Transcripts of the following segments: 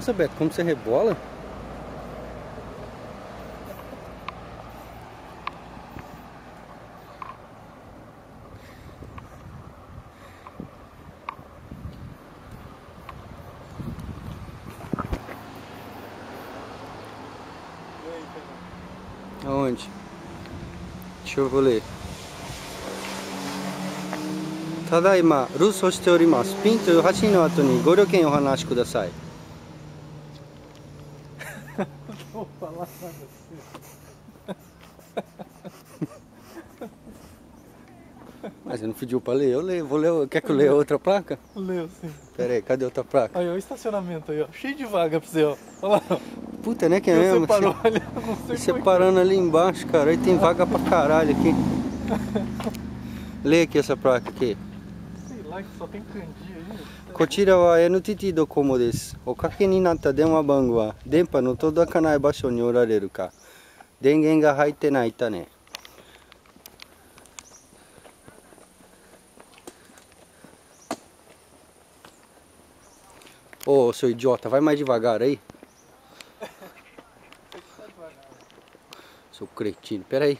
Nossa, Beto, como você rebola? Aonde? Deixa eu ler. Tadaima, russo shite orimasu. Pin to hachi no ato ni goryoken o hanashi kudasai. Não vou falar nada assim. Mas você não pediu pra ler? Eu leio, vou ler. Quer que eu leia outra placa? Leu sim. Pera aí, cadê outra placa? Aí, ó, o estacionamento aí, ó. Cheio de vaga pra você, ó. Olha lá, ó. Puta, né, que é Você mesmo? parou ali, eu não sei Você como é parando ali embaixo, cara, aí tem vaga pra caralho aqui. Lê aqui essa placa aqui. que é. Sei lá, que só tem candia aí. Kochira wa NTT Docomo desu. Okake ni natta denwa bango wa denpa no todakanai basho ni orareru ka. Dengen ga haite nai ta ne. Ô, seu idiota, vai mais devagar aí. Seu cretino, pera aí.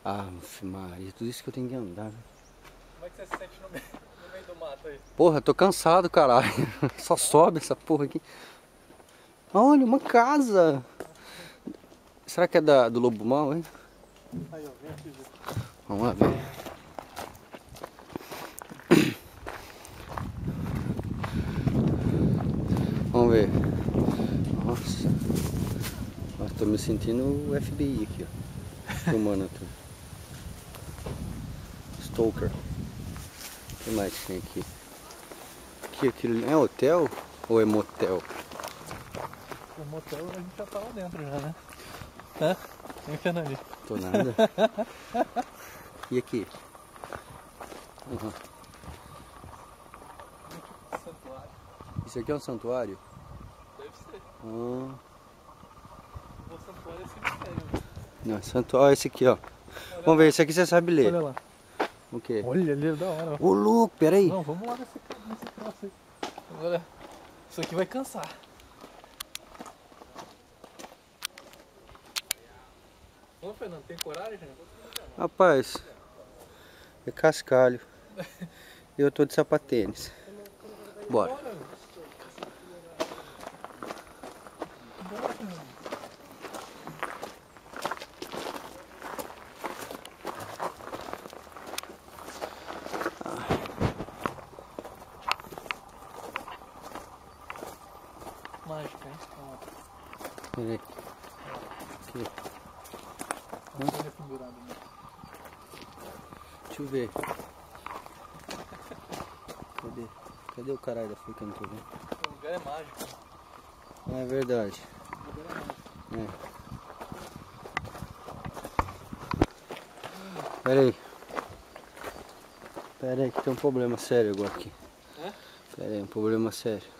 Ah, Maria, tudo isso que eu tenho que andar, velho. Como é que você se sente no meio do mato aí? Porra, tô cansado, caralho. Só sobe essa porra aqui. Olha, uma casa. Será que é do Lobo Mau, hein? Aí, ó, vem aqui ver. Vamos lá ver. Vamos ver. Nossa. Nossa, tô me sentindo o FBI aqui, ó. Filmando tudo. Stalker. O que mais tem aqui? Aqui, aquilo é hotel ou é motel? O motel a gente já tá lá dentro já, né? Hã? Vem ficando ali. Tô nada. E aqui? Uhum. Santuário. Isso aqui é um santuário? Deve ser. Ah. O santuário é cemitério. Não, santuário, esse aqui, ó. Olha Vamos lá. ver, esse aqui você sabe ler. Olha lá. O quê? Olha ali, é da hora. Ó. Ô, louco, peraí. Não, vamos lá nesse troço aí. Agora, isso aqui vai cansar. Ô, Fernando, tem coragem? Rapaz, é cascalho. Eu tô de sapatênis. Bora. Mágica, hein? Ó. Peraí. Aqui. Não tem pendurado, né? Deixa eu ver. Cadê? Cadê o caralho da folha que eu não tô vendo? O lugar é mágico. Ah, é verdade. O lugar é mágico. É. Peraí. Peraí que tem um problema sério agora aqui. É? Peraí, um problema sério.